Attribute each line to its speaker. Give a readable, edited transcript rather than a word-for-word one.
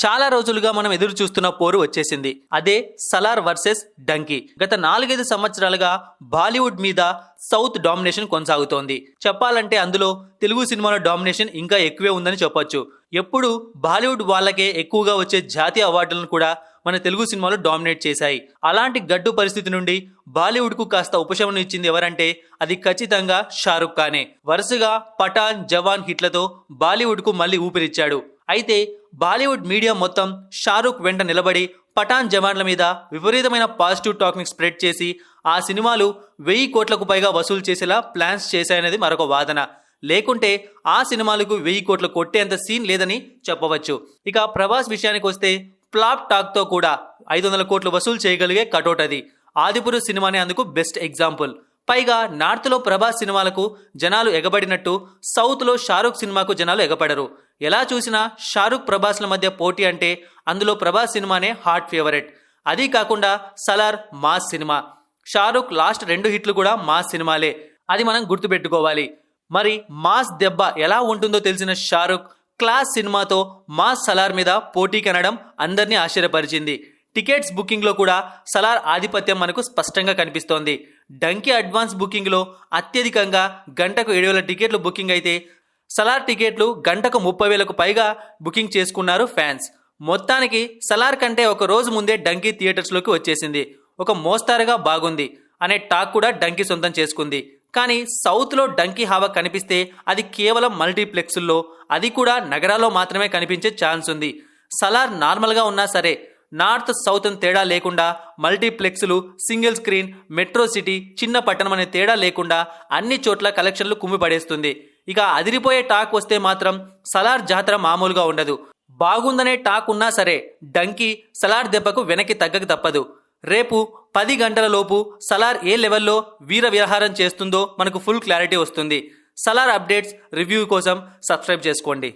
Speaker 1: చాలా రోజులుగా మనం ఎదురు చూస్తున్న పోరు వచ్చేసింది. అదే సలార్ వర్సెస్ డంకీ. గత 4-5 సంవత్సరాలుగా బాలీవుడ్ మీద సౌత్ డామినేషన్ కొనసాగుతోంది. చెప్పాలంటే అందులో తెలుగు సినిమాల డామినేషన్ ఇంకా ఎక్కువే ఉందని చెప్పొచ్చు. ఎప్పుడు బాలీవుడ్ వాళ్ళకే ఎక్కువగా వచ్చే జాతీయ అవార్డులను కూడా మన తెలుగు సినిమాలు డామినేట్ చేశాయి. అలాంటి గడ్డు పరిస్థితి నుండి బాలీవుడ్ కు కాస్త ఉపశమనం ఇచ్చింది ఎవరంటే అది ఖచ్చితంగా షారుఖ్ ఖానే. వరుసగా పఠాన్, జవాన్ హిట్లతో బాలీవుడ్ కు మళ్ళీ ఊపిరిచ్చాడు. అయితే బాలీవుడ్ మీడియా మొత్తం షారుఖ్ వెంట నిలబడి పఠాన్, జవాన్ల మీద విపరీతమైన పాజిటివ్ టాక్ ని స్ప్రెడ్ చేసి ఆ సినిమాలు 1000 కోట్లకు పైగా వసూలు చేసేలా ప్లాన్స్ చేశాయనేది మరొక వాదన. లేకుంటే ఆ సినిమాలకు 1000 కోట్లు కొట్టేంత సీన్ లేదని చెప్పవచ్చు. ఇక ప్రభాస్ విషయానికి వస్తే ఫ్లాప్ టాక్ తో కూడా 500 కోట్లు వసూలు చేయగలిగే కటౌట్ అది. ఆదిపురుష్ సినిమానే అందుకు బెస్ట్ ఎగ్జాంపుల్. పైగా నార్త్ లో ప్రభాస్ సినిమాలకు జనాలు ఎగబడినట్టు సౌత్ లో షారుఖ్ సినిమాకు జనాలు ఎగబడరు. ఎలా చూసినా షారుఖ్, ప్రభాస్ల మధ్య పోటీ అంటే అందులో ప్రభాస్ సినిమానే హాట్ ఫేవరెట్. అదీ కాకుండా Salaar mass cinema. Shahrukh last 2 హిట్లు కూడా మాస్ సినిమాలే. అది మనం గుర్తుపెట్టుకోవాలి. మరి మాస్ దెబ్బ ఎలా ఉంటుందో తెలిసిన షారుఖ్ క్లాస్ సినిమాతో మాస్ సలార్ మీద పోటీ కనడం అందరినీ ఆశ్చర్యపరిచింది. టికెట్స్ బుకింగ్ లో కూడా సలార్ ఆధిపత్యం మనకు స్పష్టంగా కనిపిస్తోంది. డంకీ అడ్వాన్స్ బుకింగ్ లో అత్యధికంగా గంటకు 7,000 టికెట్లు బుకింగ్ అయితే సలార్ టికెట్లు గంటకు 30,000కు పైగా బుకింగ్ చేసుకున్నారు ఫ్యాన్స్. మొత్తానికి సలార్ కంటే ఒక రోజు ముందే డంకీ థియేటర్స్ లోకి వచ్చేసింది. ఒక మోస్తారుగా బాగుంది అనే టాక్ కూడా డంకీ సొంతం చేసుకుంది. కానీ సౌత్ లో డంకీ హావా కనిపిస్తే అది కేవలం మల్టీప్లెక్స్ల్లో, అది కూడా నగరాల్లో మాత్రమే కనిపించే ఛాన్స్ ఉంది. సలార్ నార్మల్ గా ఉన్నా సరే నార్త్ సౌత్ అని తేడా లేకుండా మల్టీప్లెక్స్లు, సింగిల్ స్క్రీన్, మెట్రో సిటీ, చిన్న పట్టణం అనే తేడా లేకుండా అన్ని చోట్ల కలెక్షన్లు కుమ్మిపడేస్తుంది. ఇక అదిరిపోయే టాక్ వస్తే మాత్రం సలార్ జాతర మామూలుగా ఉండదు. బాగుందనే టాక్ ఉన్నా సరే డంకీ సలార్ దెబ్బకు వెనక్కి తగ్గక తప్పదు. రేపు 10 గంటల లోపు సలార్ ఏ లెవెల్లో వీర విహారం చేస్తుందో మనకు ఫుల్ క్లారిటీ వస్తుంది. సలార్ అప్డేట్స్ రివ్యూ కోసం సబ్స్క్రైబ్ చేసుకోండి.